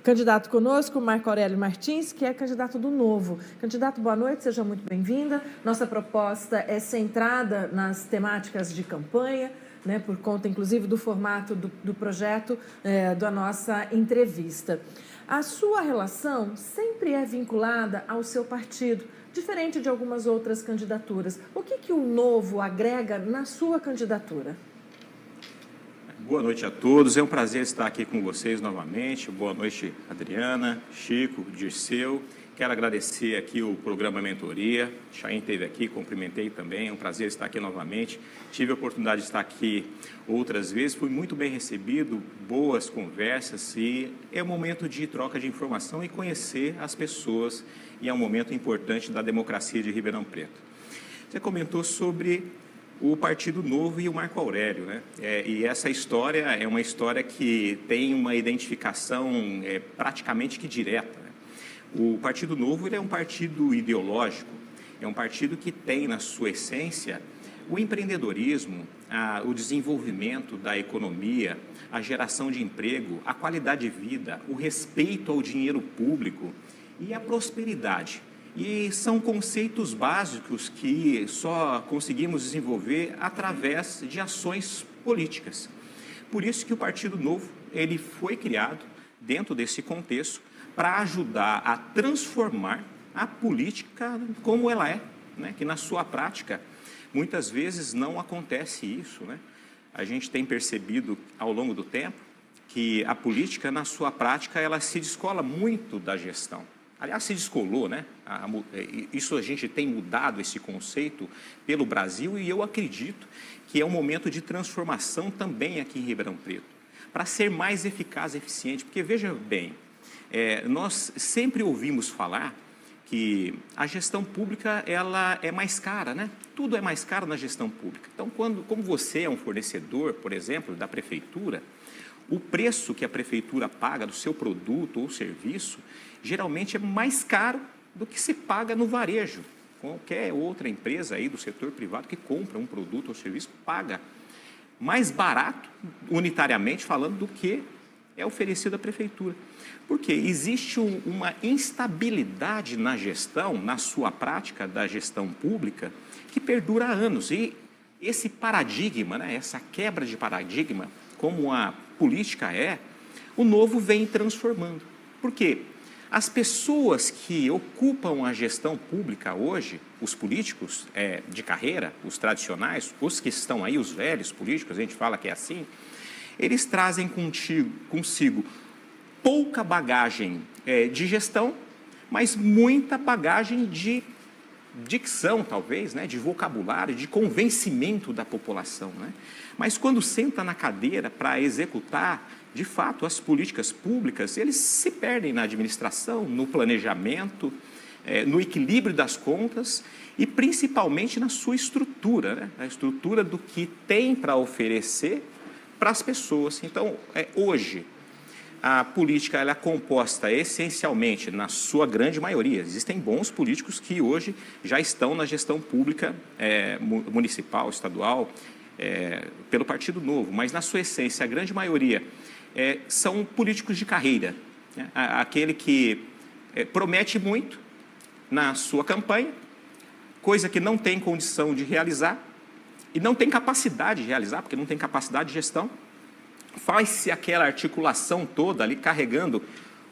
Candidato conosco, Marco Aurélio Martins, que é candidato do Novo. Candidato, boa noite, seja muito bem-vinda. Nossa proposta é centrada nas temáticas de campanha, por conta, inclusive, do formato do projeto da nossa entrevista. A sua relação sempre é vinculada ao seu partido, diferente de algumas outras candidaturas. O que o Novo agrega na sua candidatura? Boa noite a todos, é um prazer estar aqui com vocês novamente. Boa noite, Adriana, Chico, Dirceu. Quero agradecer aqui o programa Mentoria. Chaim esteve aqui, cumprimentei também, é um prazer estar aqui novamente. Tive a oportunidade de estar aqui outras vezes, fui muito bem recebido, boas conversas e é um momento de troca de informação e conhecer as pessoas e é um momento importante da democracia de Ribeirão Preto. Você comentou sobre o Partido Novo e o Marco Aurélio, né? E essa história é uma história que tem uma identificação praticamente que direta, né? O Partido Novo ele é um partido ideológico, é um partido que tem na sua essência o empreendedorismo, o desenvolvimento da economia, a geração de emprego, a qualidade de vida, o respeito ao dinheiro público e a prosperidade. E são conceitos básicos que só conseguimos desenvolver através de ações políticas. Por isso que o Partido Novo ele foi criado dentro desse contexto para ajudar a transformar a política como ela é, né? Que na sua prática muitas vezes não acontece isso, né? A gente tem percebido ao longo do tempo que a política na sua prática ela se descola muito da gestão. Aliás, se descolou, né? Isso a gente tem mudado esse conceito pelo Brasil e eu acredito que é um momento de transformação também aqui em Ribeirão Preto, para ser mais eficaz e eficiente, porque veja bem, nós sempre ouvimos falar que a gestão pública ela é mais cara, né? Tudo é mais caro na gestão pública. Então, como você é um fornecedor, por exemplo, da prefeitura, o preço que a prefeitura paga do seu produto ou serviço geralmente é mais caro do que se paga no varejo. Qualquer outra empresa aí do setor privado que compra um produto ou serviço paga mais barato, unitariamente falando, do que é oferecido à prefeitura. Porque existe uma instabilidade na gestão, na sua prática da gestão pública, que perdura há anos. E esse paradigma, né, essa quebra de paradigma, como a política o Novo vem transformando. Por quê? As pessoas que ocupam a gestão pública hoje, os políticos de carreira, os tradicionais, os que estão aí, os velhos políticos, a gente fala que é assim, eles trazem consigo pouca bagagem de gestão, mas muita bagagem de dicção, talvez, né, de vocabulário, de convencimento da população, né? Mas quando senta na cadeira para executar, de fato, as políticas públicas, eles se perdem na administração, no planejamento, no equilíbrio das contas e principalmente na sua estrutura, né? A estrutura do que tem para oferecer para as pessoas. Então, hoje, a política ela é composta essencialmente, na sua grande maioria, existem bons políticos que hoje já estão na gestão pública municipal, estadual, pelo Partido Novo, mas na sua essência, a grande maioria são políticos de carreira, né? Aquele que promete muito na sua campanha, coisa que não tem condição de realizar e não tem capacidade de realizar, porque não tem capacidade de gestão. Faz-se aquela articulação toda ali, carregando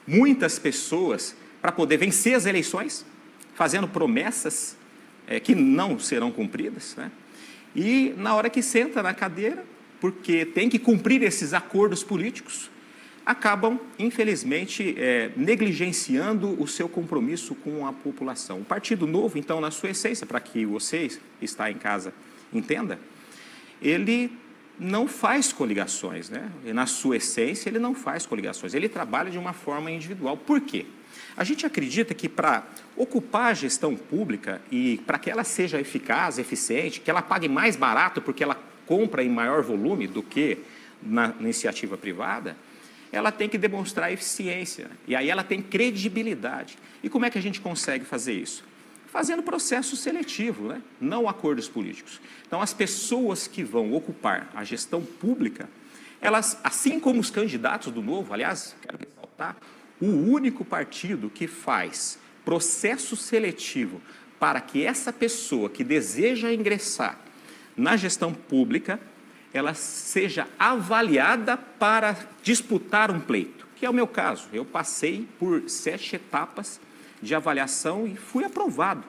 muitas pessoas para poder vencer as eleições, fazendo promessas que não serão cumpridas, né? E na hora que senta na cadeira, porque tem que cumprir esses acordos políticos, acabam, infelizmente, negligenciando o seu compromisso com a população. O Partido Novo, então, na sua essência, para que você que está em casa entenda, ele não faz coligações, né? Na sua essência, ele não faz coligações, ele trabalha de uma forma individual. Por quê? A gente acredita que para ocupar a gestão pública e para que ela seja eficaz, eficiente, que ela pague mais barato porque ela compra em maior volume do que na iniciativa privada, ela tem que demonstrar eficiência, e aí ela tem credibilidade. E como é que a gente consegue fazer isso? Fazendo processo seletivo, né? Não acordos políticos. Então, as pessoas que vão ocupar a gestão pública, elas, assim como os candidatos do Novo, aliás, quero ressaltar ressaltar, o único partido que faz processo seletivo para que essa pessoa que deseja ingressar na gestão pública, ela seja avaliada para disputar um pleito, que é o meu caso. Eu passei por 7 etapas de avaliação e fui aprovado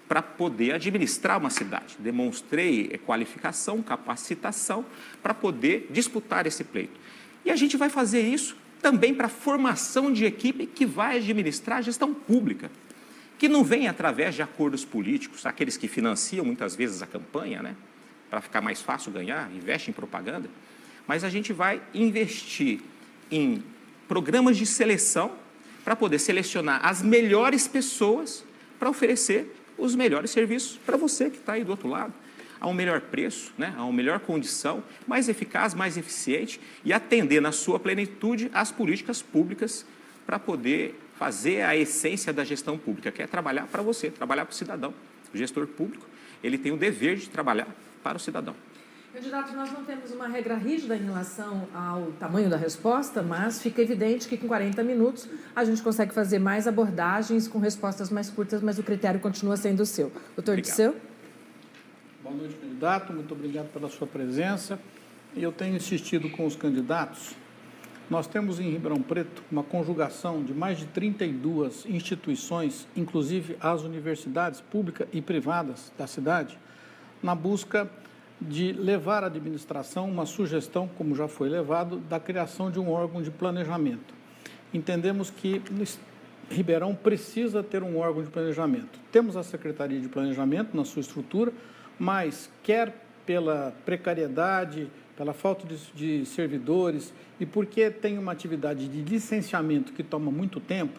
para poder administrar uma cidade. Demonstrei qualificação, capacitação para poder disputar esse pleito. E a gente vai fazer isso também para a formação de equipe que vai administrar a gestão pública, que não vem através de acordos políticos, aqueles que financiam muitas vezes a campanha, né, para ficar mais fácil ganhar, investe em propaganda, mas a gente vai investir em programas de seleção para poder selecionar as melhores pessoas para oferecer os melhores serviços para você que está aí do outro lado, a um melhor preço, né, a uma melhor condição, mais eficaz, mais eficiente e atender na sua plenitude as políticas públicas para poder fazer a essência da gestão pública, que é trabalhar para você, trabalhar para o cidadão. O gestor público, ele tem o dever de trabalhar para o cidadão. Candidato, nós não temos uma regra rígida em relação ao tamanho da resposta, mas fica evidente que com 40 minutos a gente consegue fazer mais abordagens com respostas mais curtas, mas o critério continua sendo o seu. Doutor Dirceu? Boa noite, candidato. Muito obrigado pela sua presença. Eu tenho insistido com os candidatos. Nós temos em Ribeirão Preto uma conjugação de mais de 32 instituições, inclusive as universidades públicas e privadas da cidade, na busca de levar à administração uma sugestão, como já foi levado, da criação de um órgão de planejamento. Entendemos que Ribeirão precisa ter um órgão de planejamento. Temos a Secretaria de Planejamento na sua estrutura, mas quer pela precariedade, pela falta de servidores e porque tem uma atividade de licenciamento que toma muito tempo,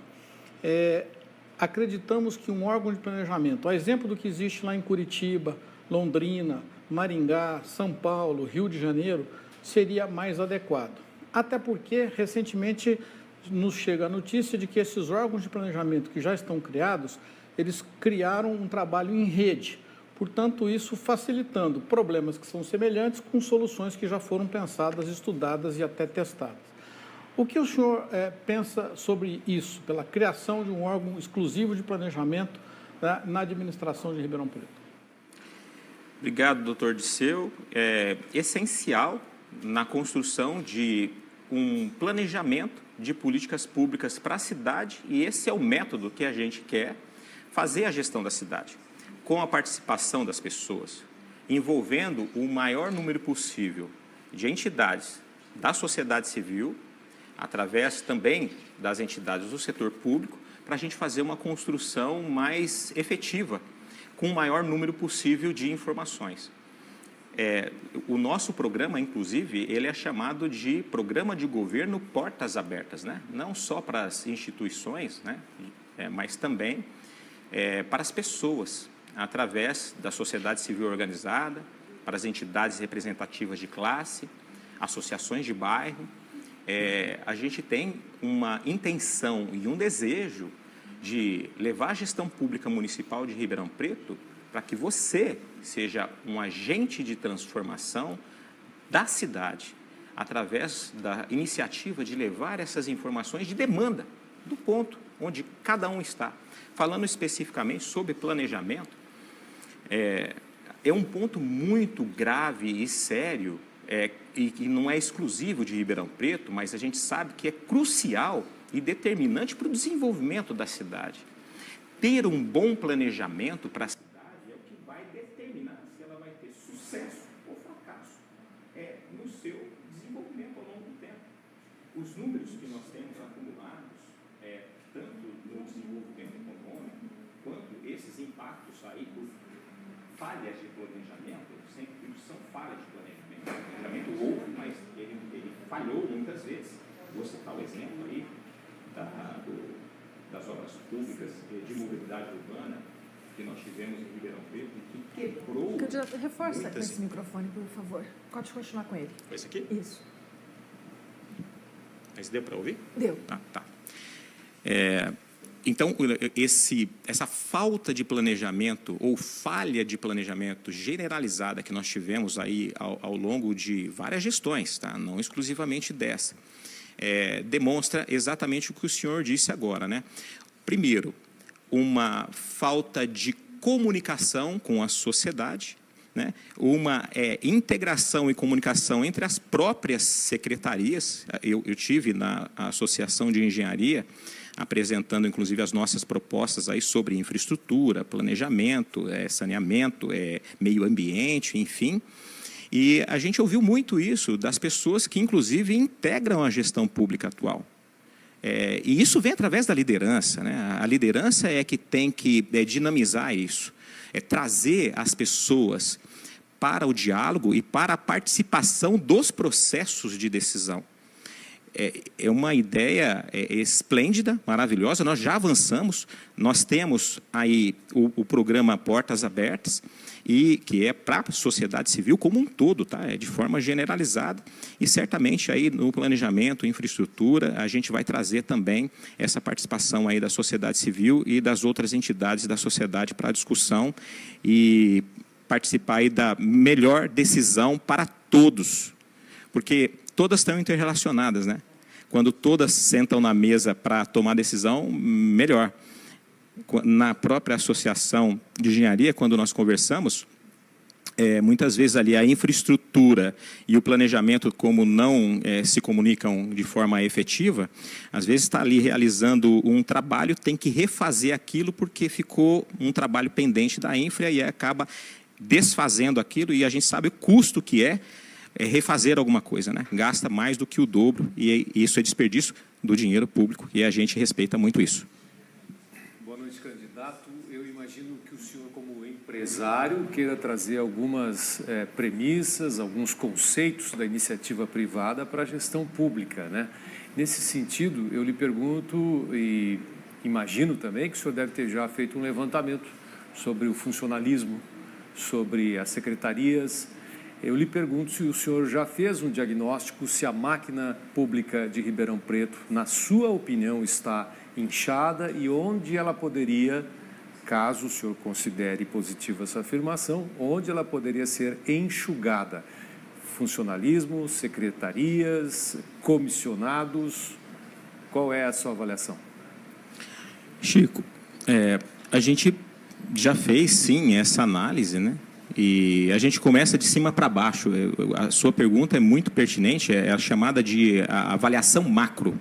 acreditamos que um órgão de planejamento, a exemplo do que existe lá em Curitiba, Londrina, Maringá, São Paulo, Rio de Janeiro, seria mais adequado. Até porque, recentemente, nos chega a notícia de que esses órgãos de planejamento que já estão criados, eles criaram um trabalho em rede. Portanto, isso facilitando problemas que são semelhantes com soluções que já foram pensadas, estudadas e até testadas. O que o senhor pensa sobre isso, pela criação de um órgão exclusivo de planejamento, né, na administração de Ribeirão Preto? Obrigado, doutor Dirceu. É essencial na construção de um planejamento de políticas públicas para a cidade e esse é o método que a gente quer fazer a gestão da cidade, com a participação das pessoas, envolvendo o maior número possível de entidades da sociedade civil, através também das entidades do setor público, para a gente fazer uma construção mais efetiva, com o maior número possível de informações. O nosso programa, inclusive, ele é chamado de Programa de Governo Portas Abertas, né? Não só para as instituições, né? Mas também para as pessoas, através da sociedade civil organizada, para as entidades representativas de classe, associações de bairro. A gente tem uma intenção e um desejo de levar a gestão pública municipal de Ribeirão Preto para que você seja um agente de transformação da cidade, através da iniciativa de levar essas informações de demanda do ponto onde cada um está. Falando especificamente sobre planejamento, é um ponto muito grave e sério, e que não é exclusivo de Ribeirão Preto, mas a gente sabe que é crucial e determinante para o desenvolvimento da cidade. Ter um bom planejamento para a cidade é o que vai determinar se ela vai ter sucesso ou fracasso no seu desenvolvimento ao longo do tempo. Os números que nós temos acumulados, tanto no desenvolvimento econômico, quanto esses impactos aí por falhas de planejamento, sempre são falhas de planejamento. O planejamento houve, mas ele falhou muitas vezes. Vou citar o exemplo aí das obras públicas de mobilidade urbana que nós tivemos em Ribeirão Preto e que quebrou... Candidato, reforça com esse microfone, por favor. Pode continuar com ele. Foi esse aqui? Isso. Mas deu para ouvir? Deu. Ah, tá. Então, essa falta de planejamento ou falha de planejamento generalizada que nós tivemos aí ao longo de várias gestões, tá? Não exclusivamente dessa, demonstra exatamente o que o senhor disse agora, né? Primeiro, uma falta de comunicação com a sociedade, né? Uma integração e comunicação entre as próprias secretarias. Eu tive na Associação de Engenharia, apresentando, inclusive, as nossas propostas aí sobre infraestrutura, planejamento, saneamento, meio ambiente, enfim. E a gente ouviu muito isso das pessoas que, inclusive, integram a gestão pública atual. E isso vem através da liderança, né? A liderança é que tem que dinamizar isso, trazer as pessoas para o diálogo e para a participação dos processos de decisão. É uma ideia esplêndida, maravilhosa. Nós já avançamos, nós temos aí o programa Portas Abertas, e que é para a sociedade civil como um todo, tá? De forma generalizada, e certamente aí no planejamento, infraestrutura, a gente vai trazer também essa participação aí da sociedade civil e das outras entidades da sociedade para a discussão e participar aí da melhor decisão para todos, porque todas estão interrelacionadas, né? Quando todas sentam na mesa para tomar decisão, melhor. Na própria associação de engenharia, quando nós conversamos, muitas vezes ali a infraestrutura e o planejamento, como não se comunicam de forma efetiva, às vezes está ali realizando um trabalho, tem que refazer aquilo porque ficou um trabalho pendente da infra e acaba desfazendo aquilo, e a gente sabe o custo que é refazer alguma coisa, né? Gasta mais do que o dobro, e isso é desperdício do dinheiro público, e a gente respeita muito isso. Boa noite, candidato. Eu imagino que o senhor, como empresário, queira trazer algumas premissas, alguns conceitos da iniciativa privada para a gestão pública, né? Nesse sentido, eu lhe pergunto, e imagino também que o senhor deve ter já feito um levantamento sobre o funcionalismo, sobre as secretarias. Eu lhe pergunto se o senhor já fez um diagnóstico, se a máquina pública de Ribeirão Preto, na sua opinião, está inchada e onde ela poderia, caso o senhor considere positiva essa afirmação, onde ela poderia ser enxugada. Funcionalismo, secretarias, comissionados, qual é a sua avaliação? Chico, a gente já fez, sim, essa análise, né? E a gente começa de cima para baixo. A sua pergunta é muito pertinente, é a chamada de avaliação macro,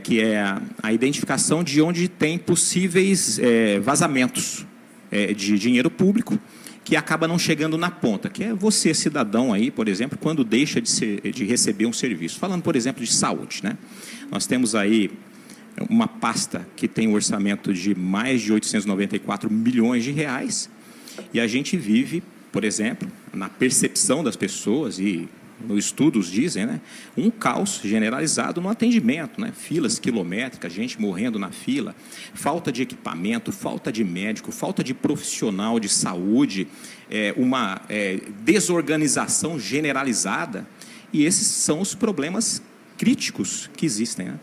que é a identificação de onde tem possíveis vazamentos de dinheiro público que acaba não chegando na ponta, que é você, cidadão, aí, por exemplo, quando deixa de receber um serviço. Falando, por exemplo, de saúde, né? Nós temos aí uma pasta que tem um orçamento de mais de 894 milhões de reais, e a gente vive, por exemplo, na percepção das pessoas, e nos estudos dizem, né, um caos generalizado no atendimento, né, filas quilométricas, gente morrendo na fila, falta de equipamento, falta de médico, falta de profissional de saúde, uma desorganização generalizada, e esses são os problemas críticos que existem, né?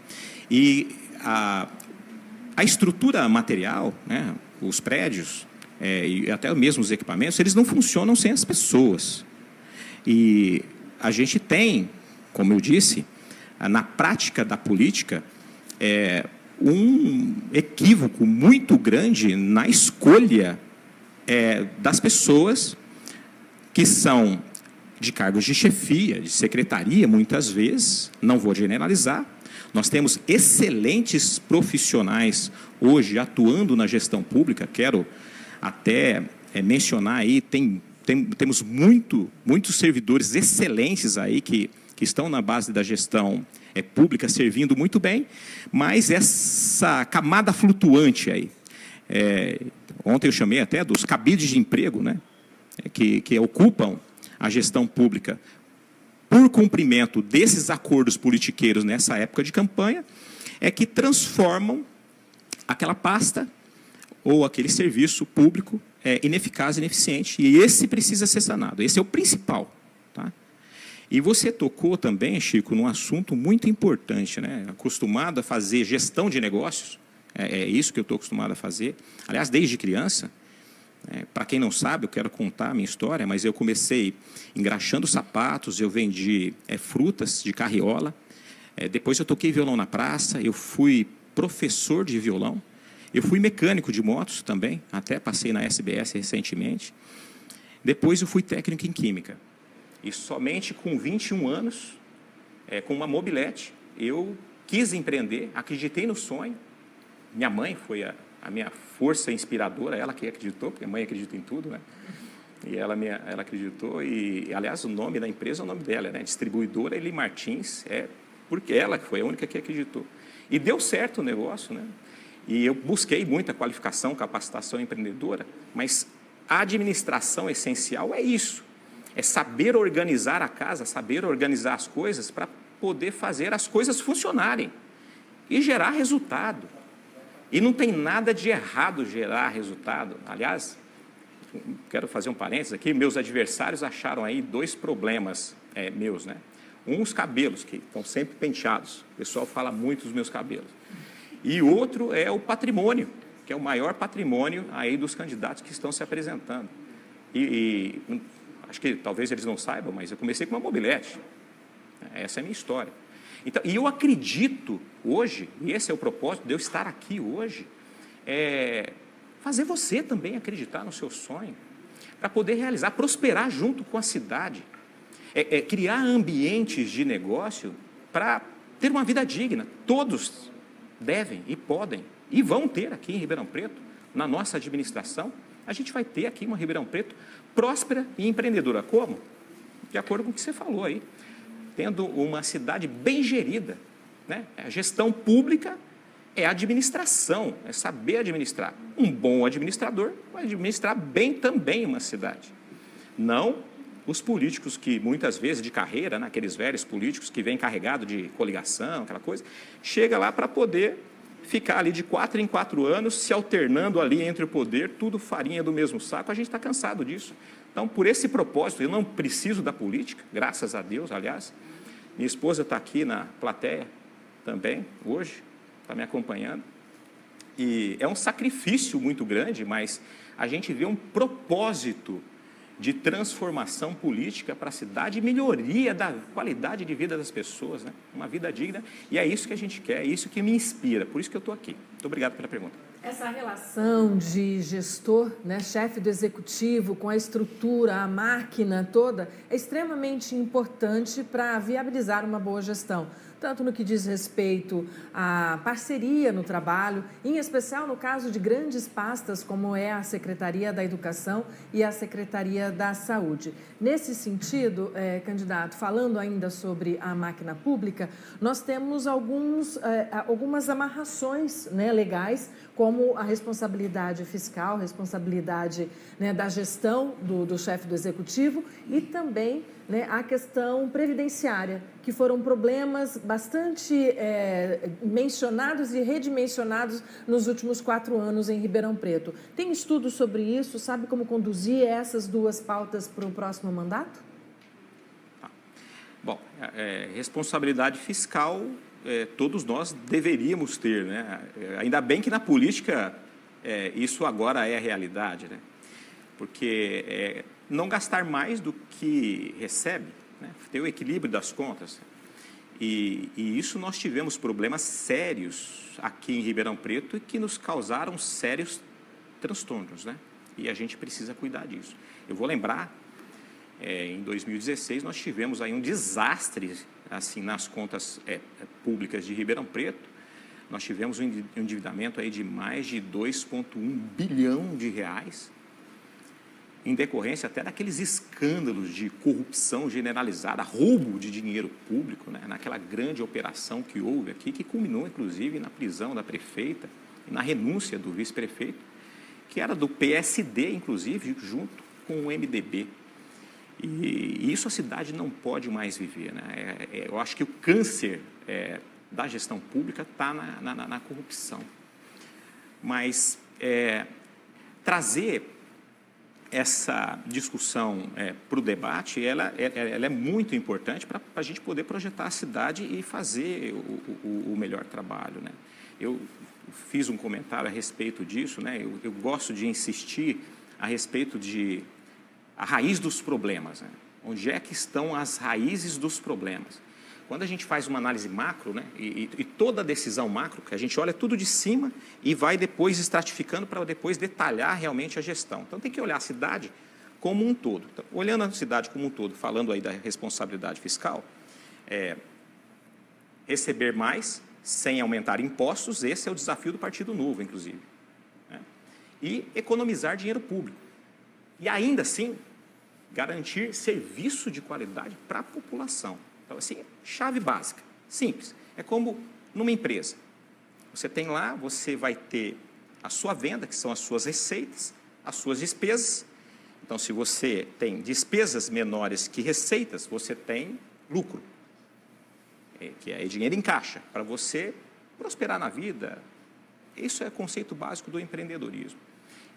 E a estrutura material, né, os prédios, e até mesmo os equipamentos, eles não funcionam sem as pessoas. E a gente tem, como eu disse, na prática da política, um equívoco muito grande na escolha das pessoas que são de cargos de chefia, de secretaria, muitas vezes, não vou generalizar. Nós temos excelentes profissionais hoje atuando na gestão pública, quero até mencionar aí, temos muitos servidores excelentes aí que estão na base da gestão pública, servindo muito bem, mas essa camada flutuante aí, ontem eu chamei até dos cabides de emprego, né, que ocupam a gestão pública por cumprimento desses acordos politiqueiros nessa época de campanha, que transformam aquela pasta ou aquele serviço público ineficaz, ineficiente, e esse precisa ser sanado. Esse é o principal, tá? E você tocou também, Chico, num assunto muito importante, né? Acostumado a fazer gestão de negócios, é isso que eu estou acostumado a fazer. Aliás, desde criança, para quem não sabe, eu quero contar a minha história, mas eu comecei engraxando sapatos, eu vendi frutas de carriola, Depois eu toquei violão na praça, eu fui professor de violão, eu fui mecânico de motos também, até passei na SBS recentemente. Depois eu fui técnico em química. E somente com 21 anos, com uma mobilete, eu quis empreender, acreditei no sonho. Minha mãe foi a minha força inspiradora, ela que acreditou, porque a mãe acredita em tudo, né? E ela acreditou, e aliás o nome da empresa é o nome dela, né? Distribuidora Eli Martins, porque ela foi a única que acreditou. E deu certo o negócio, né? E eu busquei muita qualificação, capacitação empreendedora, mas a administração essencial é isso, é saber organizar a casa, saber organizar as coisas para poder fazer as coisas funcionarem e gerar resultado. E não tem nada de errado gerar resultado. Aliás, quero fazer um parênteses aqui, meus adversários acharam aí 2 problemas meus, né? Os cabelos, que estão sempre penteados, o pessoal fala muito dos meus cabelos. E outro é o patrimônio, que é o maior patrimônio aí dos candidatos que estão se apresentando. E acho que talvez eles não saibam, mas eu comecei com uma mobilete. Essa é a minha história. Então, e eu acredito hoje, e esse é o propósito de eu estar aqui hoje, fazer você também acreditar no seu sonho, para poder realizar, prosperar junto com a cidade, criar ambientes de negócio para ter uma vida digna. Todos devem e podem, e vão ter aqui em Ribeirão Preto, na nossa administração, a gente vai ter aqui uma Ribeirão Preto próspera e empreendedora. Como? De acordo com o que você falou aí, tendo uma cidade bem gerida, né? A gestão pública é administração, é saber administrar. Um bom administrador vai administrar bem também uma cidade. Não os políticos que, muitas vezes, de carreira, né, aqueles velhos políticos que vêm carregados de coligação, aquela coisa, chega lá para poder ficar ali de 4 em 4 anos, se alternando ali entre o poder, tudo farinha do mesmo saco. A gente está cansado disso. Então, por esse propósito, eu não preciso da política, graças a Deus, aliás. Minha esposa está aqui na plateia também, hoje, está me acompanhando. E é um sacrifício muito grande, mas a gente vê um propósito de transformação política para a cidade e melhoria da qualidade de vida das pessoas, né? Uma vida digna, e é isso que a gente quer, é isso que me inspira, por isso que eu estou aqui. Muito obrigado pela pergunta. Essa relação de gestor, né, chefe do executivo, com a estrutura, a máquina toda, é extremamente importante para viabilizar uma boa gestão, tanto no que diz respeito à parceria no trabalho, em especial no caso de grandes pastas, como é a Secretaria da Educação e a Secretaria da Saúde. Nesse sentido, candidato, falando ainda sobre a máquina pública, nós temos algumas amarrações, né, legais, como a responsabilidade fiscal, responsabilidade, né, da gestão do chefe do executivo e também, né, a questão previdenciária, que foram problemas bastante mencionados e redimensionados nos últimos 4 anos em Ribeirão Preto. Tem estudo sobre isso? Sabe como conduzir essas 2 pautas para o próximo mandato? Bom, responsabilidade fiscal todos nós deveríamos ter, né? Ainda bem que na política isso agora é a realidade, né? Porque não gastar mais do que recebe, né? Ter o equilíbrio das contas. E isso nós tivemos problemas sérios aqui em Ribeirão Preto que nos causaram sérios transtornos, né? E a gente precisa cuidar disso. Eu vou lembrar, em 2016 nós tivemos aí um desastre assim nas contas públicas de Ribeirão Preto. Nós tivemos um endividamento aí de mais de 2,1 bilhão de reais, em decorrência até daqueles escândalos de corrupção generalizada, roubo de dinheiro público, né? Naquela grande operação que houve aqui, que culminou, inclusive, na prisão da prefeita e na renúncia do vice-prefeito, que era do PSD, inclusive, junto com o MDB. E isso a cidade não pode mais viver, né? Eu acho que o câncer da gestão pública está na corrupção. Mas trazer essa discussão para o debate, ela é muito importante para a gente poder projetar a cidade e fazer o melhor trabalho, né? Eu fiz um comentário a respeito disso, né? Eu gosto de insistir a respeito a raiz dos problemas, né? Onde é que estão as raízes dos problemas? quando a gente faz uma análise macro, né, e toda decisão macro, que a gente olha tudo de cima e vai depois estratificando para depois detalhar realmente a gestão. Então, tem que olhar a cidade como um todo. Então, olhando a cidade como um todo, falando aí da responsabilidade fiscal, receber mais sem aumentar impostos, esse é o desafio do Partido Novo, inclusive. Né? E economizar dinheiro público. E ainda assim, garantir serviço de qualidade para a população. Então, assim, chave básica, simples. É como numa empresa. Você tem lá, você vai ter a sua venda, que são as suas receitas, as suas despesas. Então, se você tem despesas menores que receitas, você tem lucro, que é dinheiro em caixa, para você prosperar na vida. Isso é o conceito básico do empreendedorismo.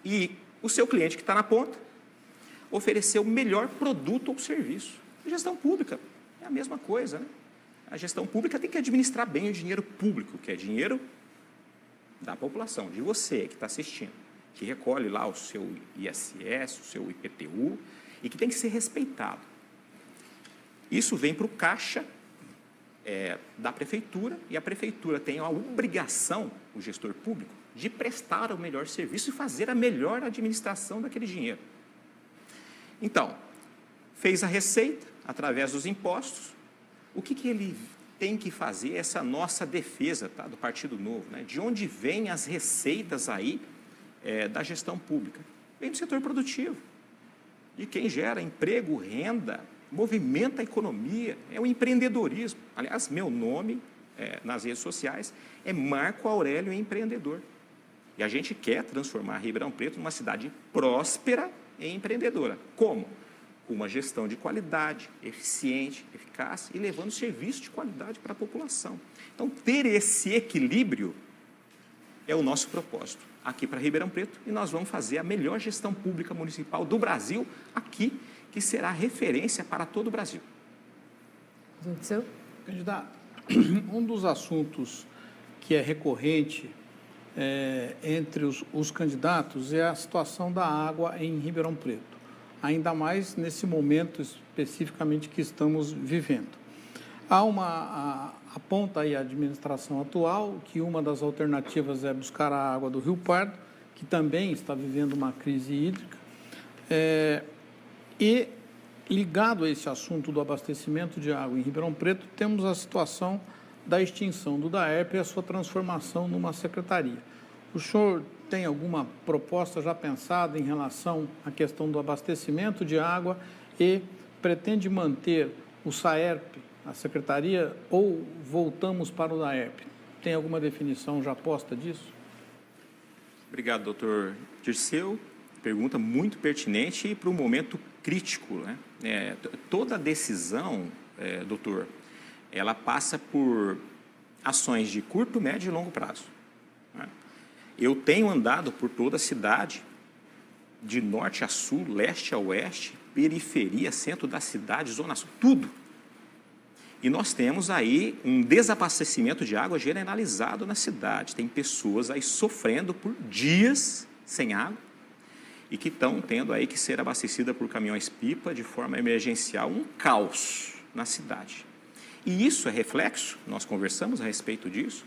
E o seu cliente que está na ponta, oferecer o melhor produto ou serviço. A gestão pública é a mesma coisa, né? A gestão pública tem que administrar bem o dinheiro público, que é dinheiro da população, de você que está assistindo, que recolhe lá o seu ISS, o seu IPTU, e que tem que ser respeitado. Isso vem para o caixa da prefeitura, e a prefeitura tem a obrigação, o gestor público, de prestar o melhor serviço e fazer a melhor administração daquele dinheiro. Então, fez a receita através dos impostos, o que ele tem que fazer? Essa nossa defesa, tá, do Partido Novo, né? De onde vêm as receitas aí da gestão pública? Vem do setor produtivo, de quem gera emprego, renda, movimenta a economia, é o empreendedorismo. Aliás, meu nome nas redes sociais é Marco Aurélio Empreendedor. E a gente quer transformar Ribeirão Preto numa cidade próspera e empreendedora. Como? Com uma gestão de qualidade, eficiente, eficaz e levando serviço de qualidade para a população. Então, ter esse equilíbrio é o nosso propósito aqui para Ribeirão Preto, e nós vamos fazer a melhor gestão pública municipal do Brasil aqui, que será referência para todo o Brasil. Candidato, um dos assuntos que é recorrente entre os candidatos é a situação da água em Ribeirão Preto, ainda mais nesse momento especificamente que estamos vivendo. Aponta aí a administração atual que uma das alternativas é buscar a água do Rio Pardo, que também está vivendo uma crise hídrica, e ligado a esse assunto do abastecimento de água em Ribeirão Preto, temos a situação da extinção do DAERP e a sua transformação numa secretaria. O senhor tem alguma proposta já pensada em relação à questão do abastecimento de água e pretende manter o SAERP, a secretaria, ou voltamos para o DAERP? Tem alguma definição já posta disso? Obrigado, doutor Dirceu. Pergunta muito pertinente e para um momento crítico, né? Toda decisão, doutor, ela passa por ações de curto, médio e longo prazo. Né? Eu tenho andado por toda a cidade, de norte a sul, leste a oeste, periferia, centro da cidade, zona sul, tudo. E nós temos aí um desabastecimento de água generalizado na cidade. Tem pessoas aí sofrendo por dias sem água e que estão tendo aí que ser abastecida por caminhões-pipa de forma emergencial, um caos na cidade. E isso é reflexo, nós conversamos a respeito disso,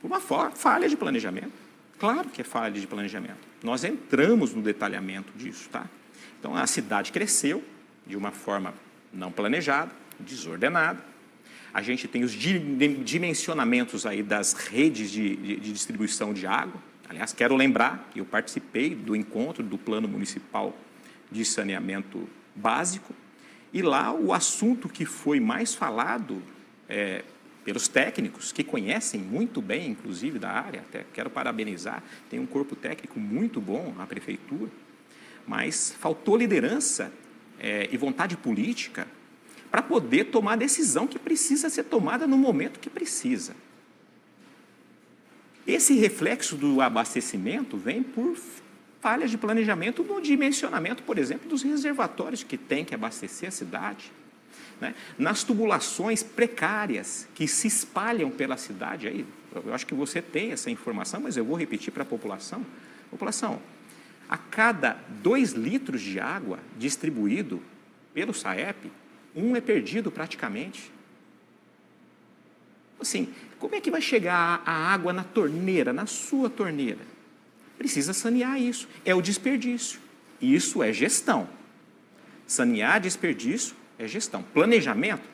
por uma falha de planejamento. Claro que é falha de planejamento. Nós entramos no detalhamento disso, tá? Então, a cidade cresceu de uma forma não planejada, desordenada. A gente tem os dimensionamentos aí das redes de distribuição de água. Aliás, quero lembrar que eu participei do encontro do Plano Municipal de Saneamento Básico, e lá o assunto que foi mais falado pelos técnicos, que conhecem muito bem, inclusive, da área, até quero parabenizar, tem um corpo técnico muito bom, a prefeitura, mas faltou liderança e vontade política para poder tomar a decisão que precisa ser tomada no momento que precisa. Esse reflexo do abastecimento vem por falhas de planejamento no dimensionamento, por exemplo, dos reservatórios que tem que abastecer a cidade, né? Nas tubulações precárias que se espalham pela cidade. Aí, eu acho que você tem essa informação, mas eu vou repetir para a população. População, a cada 2 litros de água distribuído pelo SAERP, 1 é perdido praticamente. Assim, como é que vai chegar a água na torneira, na sua torneira? Precisa sanear isso. É o desperdício. Isso é gestão. Sanear desperdício é gestão. Planejamento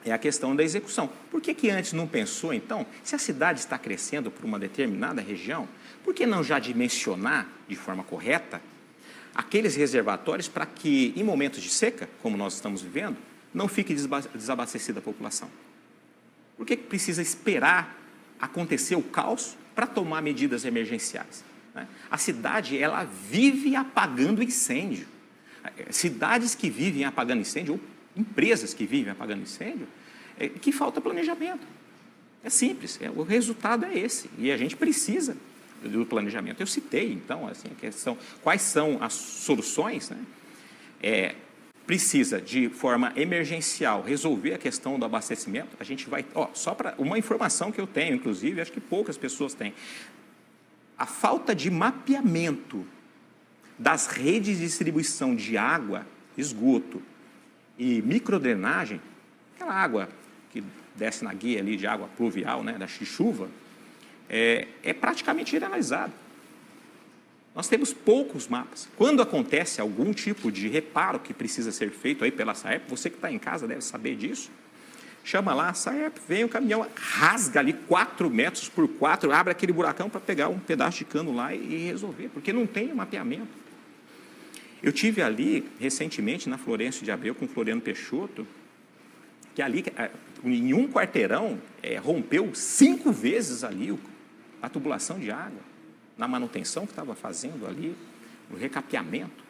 é a questão da execução. Por que antes não pensou, então, se a cidade está crescendo por uma determinada região, por que não já dimensionar de forma correta aqueles reservatórios para que, em momentos de seca, como nós estamos vivendo, não fique desabastecida a população? Por que precisa esperar acontecer o caos para tomar medidas emergenciais? A cidade, ela vive apagando incêndio. Cidades que vivem apagando incêndio, ou empresas que vivem apagando incêndio, que falta planejamento. É simples, o resultado é esse. E a gente precisa do planejamento. Eu citei, então, assim, a questão, quais são as soluções, né? Precisa, de forma emergencial, resolver a questão do abastecimento. A gente vai... só para uma informação que eu tenho, inclusive, acho que poucas pessoas têm. A falta de mapeamento das redes de distribuição de água, esgoto e microdrenagem, aquela água que desce na guia ali de água pluvial, né, da chuva, é praticamente generalizado. Nós temos poucos mapas. Quando acontece algum tipo de reparo que precisa ser feito aí pela SAERP, você que está em casa deve saber disso, chama lá a SAERP, vem o caminhão, rasga ali 4 metros por 4, abre aquele buracão para pegar um pedaço de cano lá e resolver, porque não tem mapeamento. Eu tive ali, recentemente, na Florencio de Abreu, com o Floriano Peixoto, que ali, em um quarteirão, rompeu 5 vezes ali a tubulação de água, na manutenção que estava fazendo ali, no recapeamento,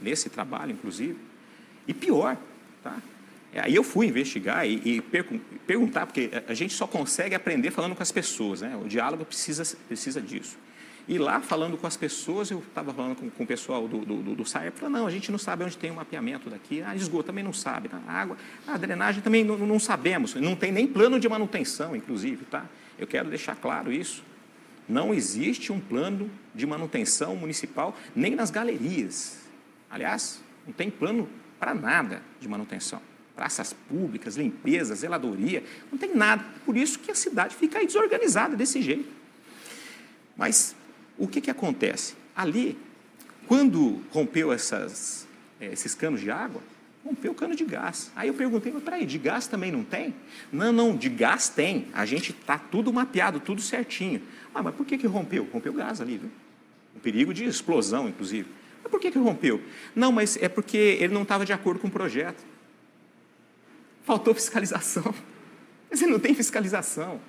nesse trabalho, inclusive. E pior, tá? Aí eu fui investigar e perguntar, porque a gente só consegue aprender falando com as pessoas, né? O diálogo precisa disso. E lá, falando com as pessoas, eu estava falando com o pessoal do SAERP, falando, não, a gente não sabe onde tem o mapeamento daqui, a esgoto também não sabe, a água, a drenagem também não sabemos, não tem nem plano de manutenção, inclusive, tá? Eu quero deixar claro isso. Não existe um plano de manutenção municipal, nem nas galerias. Aliás, não tem plano para nada de manutenção. Praças públicas, limpeza, zeladoria, não tem nada. Por isso que a cidade fica aí desorganizada desse jeito. Mas o que acontece? Ali, quando rompeu esses canos de água, rompeu o cano de gás. Aí eu perguntei, mas peraí, de gás também não tem? Não, de gás tem. A gente está tudo mapeado, tudo certinho. Ah, mas por que rompeu? Rompeu gás ali, viu? Um perigo de explosão, inclusive. Mas por que rompeu? Não, mas é porque ele não estava de acordo com o projeto. Faltou fiscalização. Mas não tem fiscalização.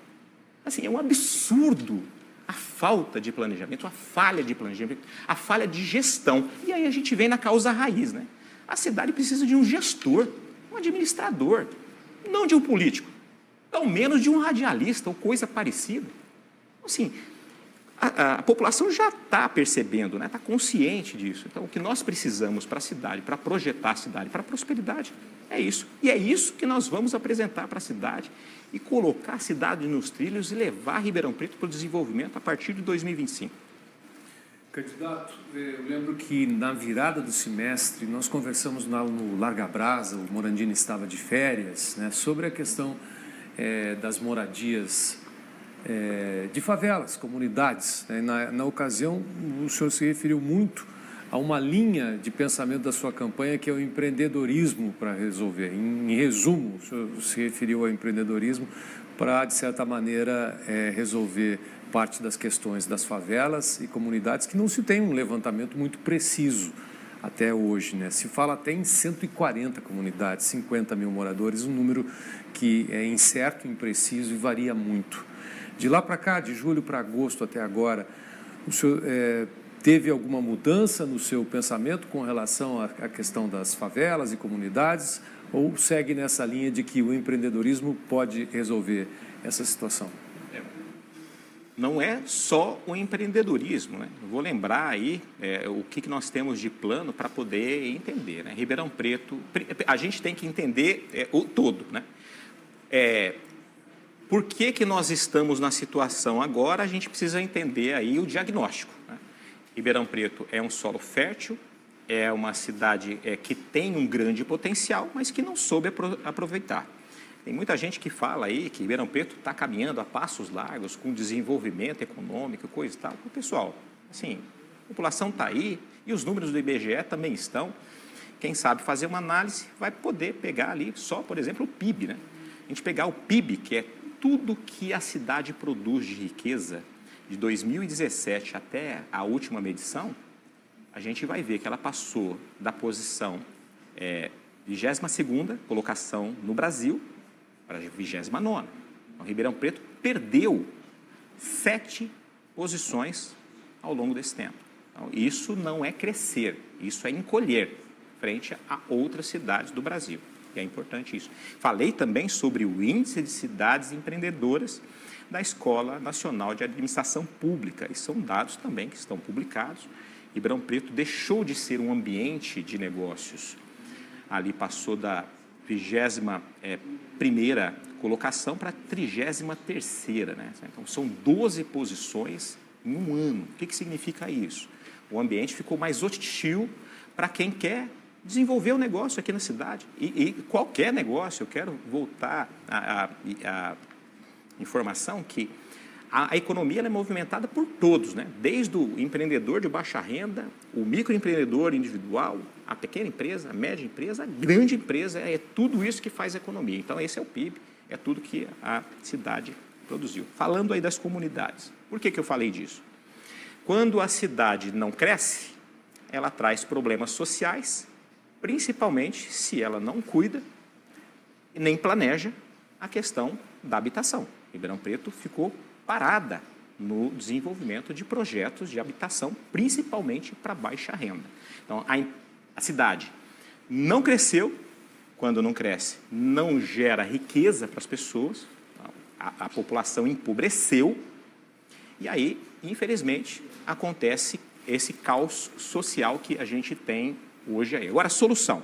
Assim, é um absurdo a falta de planejamento, a falha de planejamento, a falha de gestão. E aí a gente vem na causa raiz, né? A cidade precisa de um gestor, um administrador, não de um político, ao menos de um radialista ou coisa parecida. Assim, a população já está percebendo, né? Está consciente disso. Então, o que nós precisamos para a cidade, para projetar a cidade, para a prosperidade, é isso. E é isso que nós vamos apresentar para a cidade e colocar a cidade nos trilhos e levar Ribeirão Preto para o desenvolvimento a partir de 2025. Candidato, eu lembro que na virada do semestre nós conversamos no Larga Brasa, o Morandini estava de férias, né, sobre a questão das moradias de favelas, comunidades. Né? Na ocasião, o senhor se referiu muito a uma linha de pensamento da sua campanha que é o empreendedorismo para resolver. Em resumo, o senhor se referiu ao empreendedorismo para, de certa maneira, resolver parte das questões das favelas e comunidades que não se tem um levantamento muito preciso até hoje, né? Se fala até em 140 comunidades, 50 mil moradores, um número que é incerto, impreciso e varia muito. De lá para cá, de julho para agosto até agora, o senhor teve alguma mudança no seu pensamento com relação à questão das favelas e comunidades ou segue nessa linha de que o empreendedorismo pode resolver essa situação? Não é só o empreendedorismo, né? Eu vou lembrar aí o que nós temos de plano para poder entender, né? Ribeirão Preto, a gente tem que entender o todo, né? Por que nós estamos na situação agora, a gente precisa entender aí o diagnóstico, né? Ribeirão Preto é um solo fértil, é uma cidade que tem um grande potencial, mas que não soube aproveitar. Tem muita gente que fala aí que Ribeirão Preto está caminhando a passos largos com desenvolvimento econômico, coisa e tal. Então, pessoal, assim, a população está aí e os números do IBGE também estão. Quem sabe fazer uma análise vai poder pegar ali só, por exemplo, o PIB, né? A gente pegar o PIB, que é tudo que a cidade produz de riqueza, de 2017 até a última medição, a gente vai ver que ela passou da posição 22ª colocação no Brasil para a 29ª. Então, Ribeirão Preto perdeu 7 posições ao longo desse tempo. Então, isso não é crescer, isso é encolher frente a outras cidades do Brasil. E é importante isso. Falei também sobre o índice de cidades empreendedoras da Escola Nacional de Administração Pública. E são dados também que estão publicados. Ribeirão Preto deixou de ser um ambiente de negócios. Ali passou da 21ª colocação para a 33ª, né? Então, são 12 posições em um ano. O que significa isso? O ambiente ficou mais hostil para quem quer desenvolver o negócio aqui na cidade. E qualquer negócio, eu quero voltar à informação que a economia ela é movimentada por todos, né? Desde o empreendedor de baixa renda, o microempreendedor individual, a pequena empresa, a média empresa, a grande empresa, é tudo isso que faz a economia. Então, esse é o PIB, é tudo que a cidade produziu. Falando aí das comunidades, por que eu falei disso? Quando a cidade não cresce, ela traz problemas sociais, principalmente se ela não cuida e nem planeja a questão da habitação. Ribeirão Preto ficou parada no desenvolvimento de projetos de habitação, principalmente para baixa renda. Então, a cidade não cresceu. Quando não cresce, não gera riqueza para as pessoas, a população empobreceu, e aí, infelizmente, acontece esse caos social que a gente tem hoje aí. Agora, a solução.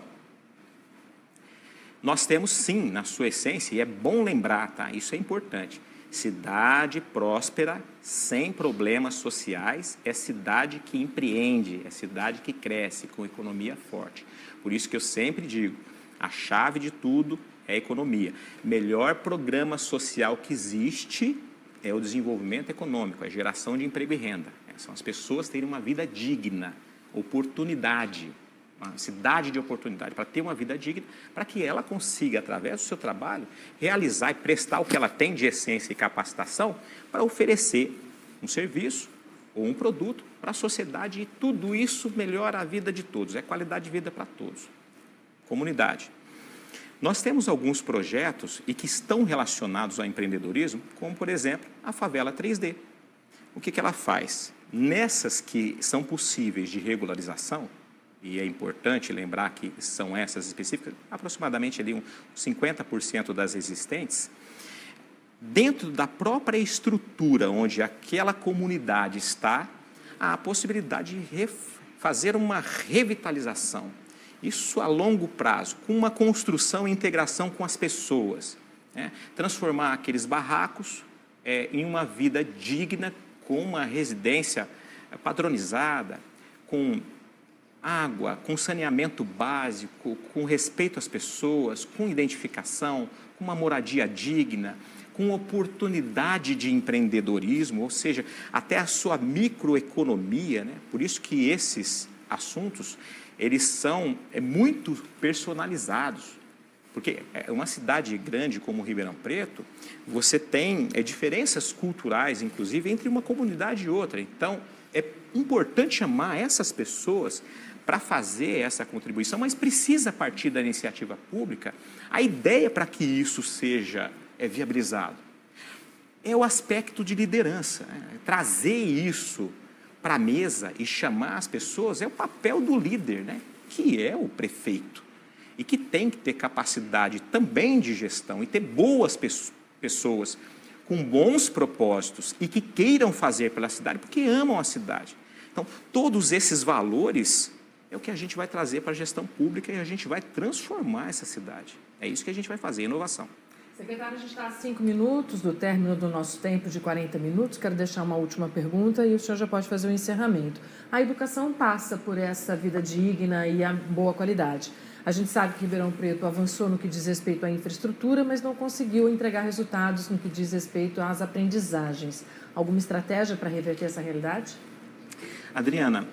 Nós temos, sim, na sua essência, e é bom lembrar, tá? Isso é importante. Cidade próspera, sem problemas sociais, é cidade que empreende, é cidade que cresce, com economia forte. Por isso que eu sempre digo, a chave de tudo é a economia. Melhor programa social que existe é o desenvolvimento econômico, a geração de emprego e renda. São as pessoas terem uma vida digna, oportunidade, uma cidade de oportunidade, para ter uma vida digna, para que ela consiga, através do seu trabalho, realizar e prestar o que ela tem de essência e capacitação para oferecer um serviço ou um produto para a sociedade, e tudo isso melhora a vida de todos, é qualidade de vida para todos. Comunidade. Nós temos alguns projetos e que estão relacionados ao empreendedorismo, como, por exemplo, a Favela 3D. O que ela faz? Nessas que são possíveis de regularização, e é importante lembrar que são essas específicas, aproximadamente ali 50% das existentes, dentro da própria estrutura onde aquela comunidade está, há a possibilidade de fazer uma revitalização. Isso a longo prazo, com uma construção e integração com as pessoas, né? Transformar aqueles barracos em uma vida digna, com uma residência padronizada, com água, com saneamento básico, com respeito às pessoas, com identificação, com uma moradia digna, com oportunidade de empreendedorismo, ou seja, até a sua microeconomia, né? Por isso que esses assuntos, eles são muito personalizados, porque é uma cidade grande como Ribeirão Preto, você tem diferenças culturais, inclusive, entre uma comunidade e outra. Então, é importante chamar essas pessoas para fazer essa contribuição, mas precisa partir da iniciativa pública. A ideia para que isso seja viabilizado é o aspecto de liderança, né? Trazer isso para a mesa e chamar as pessoas é o papel do líder, né? Que é o prefeito, e que tem que ter capacidade também de gestão e ter boas pessoas com bons propósitos e que queiram fazer pela cidade, porque amam a cidade. Então, todos esses valores é o que a gente vai trazer para a gestão pública e a gente vai transformar essa cidade. É isso que a gente vai fazer, inovação. Secretário, a gente está a 5 minutos do término do nosso tempo de 40 minutos. Quero deixar uma última pergunta e o senhor já pode fazer o encerramento. A educação passa por essa vida digna e a boa qualidade. A gente sabe que Ribeirão Preto avançou no que diz respeito à infraestrutura, mas não conseguiu entregar resultados no que diz respeito às aprendizagens. Alguma estratégia para reverter essa realidade? Adriana,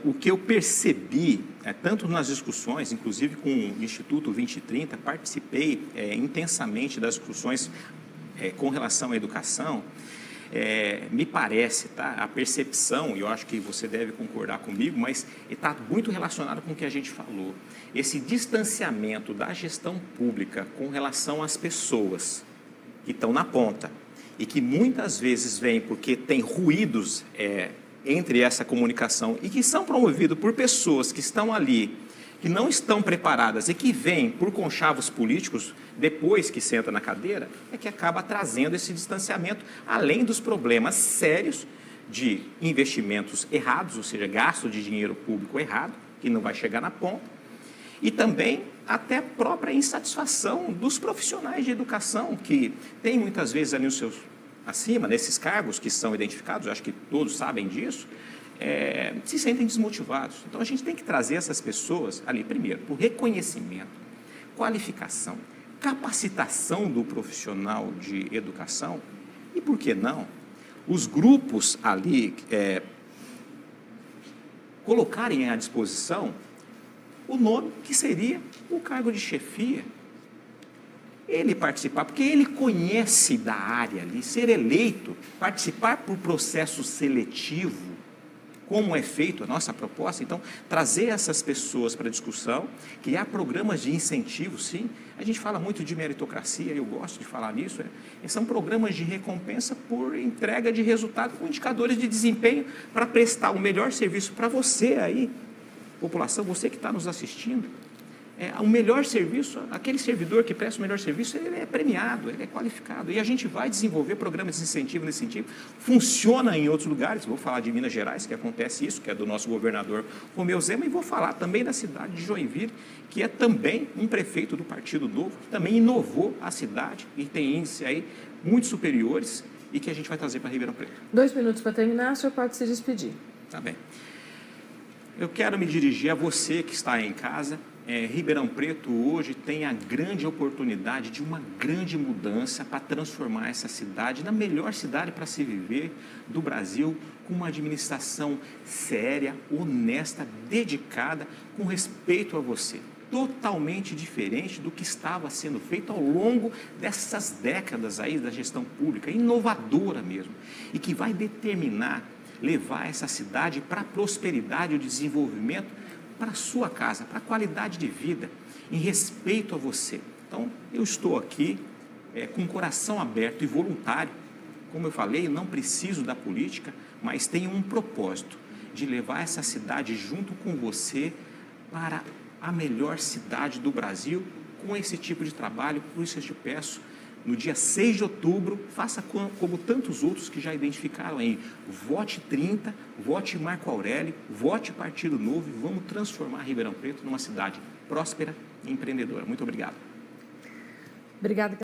o que eu percebi, tanto nas discussões, inclusive com o Instituto 2030, participei intensamente das discussões com relação à educação, me parece, tá, a percepção, e eu acho que você deve concordar comigo, mas está muito relacionado com o que a gente falou, esse distanciamento da gestão pública com relação às pessoas que estão na ponta e que muitas vezes vêm porque tem ruídos entre essa comunicação e que são promovidos por pessoas que estão ali, que não estão preparadas e que vêm por conchavos políticos depois que senta na cadeira, que acaba trazendo esse distanciamento, além dos problemas sérios de investimentos errados, ou seja, gasto de dinheiro público errado, que não vai chegar na ponta, e também até a própria insatisfação dos profissionais de educação, que tem muitas vezes ali os seus acima, nesses cargos que são identificados, eu acho que todos sabem disso, se sentem desmotivados. Então, a gente tem que trazer essas pessoas ali, primeiro, por reconhecimento, qualificação, capacitação do profissional de educação e, por que não, os grupos ali colocarem à disposição o nome que seria o cargo de chefia. Ele participar, porque ele conhece da área ali, ser eleito, participar por processo seletivo, como é feito a nossa proposta, então, trazer essas pessoas para a discussão, criar programas de incentivo, sim, a gente fala muito de meritocracia, eu gosto de falar nisso, são programas de recompensa por entrega de resultado com indicadores de desempenho para prestar o melhor serviço para você aí, população, você que está nos assistindo, o melhor serviço, aquele servidor que presta o melhor serviço, ele é premiado, ele é qualificado. E a gente vai desenvolver programas de incentivo nesse sentido. Funciona em outros lugares, vou falar de Minas Gerais, que acontece isso, que é do nosso governador Romeu Zema, e vou falar também da cidade de Joinville, que é também um prefeito do Partido Novo, que também inovou a cidade e tem índices aí muito superiores e que a gente vai trazer para Ribeirão Preto. 2 minutos para terminar, o senhor pode se despedir. Tá bem. Eu quero me dirigir a você que está aí em casa. Ribeirão Preto hoje tem a grande oportunidade de uma grande mudança para transformar essa cidade na melhor cidade para se viver do Brasil, com uma administração séria, honesta, dedicada, com respeito a você. Totalmente diferente do que estava sendo feito ao longo dessas décadas aí da gestão pública, inovadora mesmo, e que vai determinar, levar essa cidade para a prosperidade e o desenvolvimento para a sua casa, para a qualidade de vida, em respeito a você. Então, eu estou aqui com o coração aberto e voluntário. Como eu falei, eu não preciso da política, mas tenho um propósito de levar essa cidade junto com você para a melhor cidade do Brasil, com esse tipo de trabalho. Por isso eu te peço, no dia 6 de outubro, faça como tantos outros que já identificaram aí. Vote 30, vote Marco Aurélio, vote Partido Novo e vamos transformar Ribeirão Preto numa cidade próspera e empreendedora. Muito obrigado. Obrigada.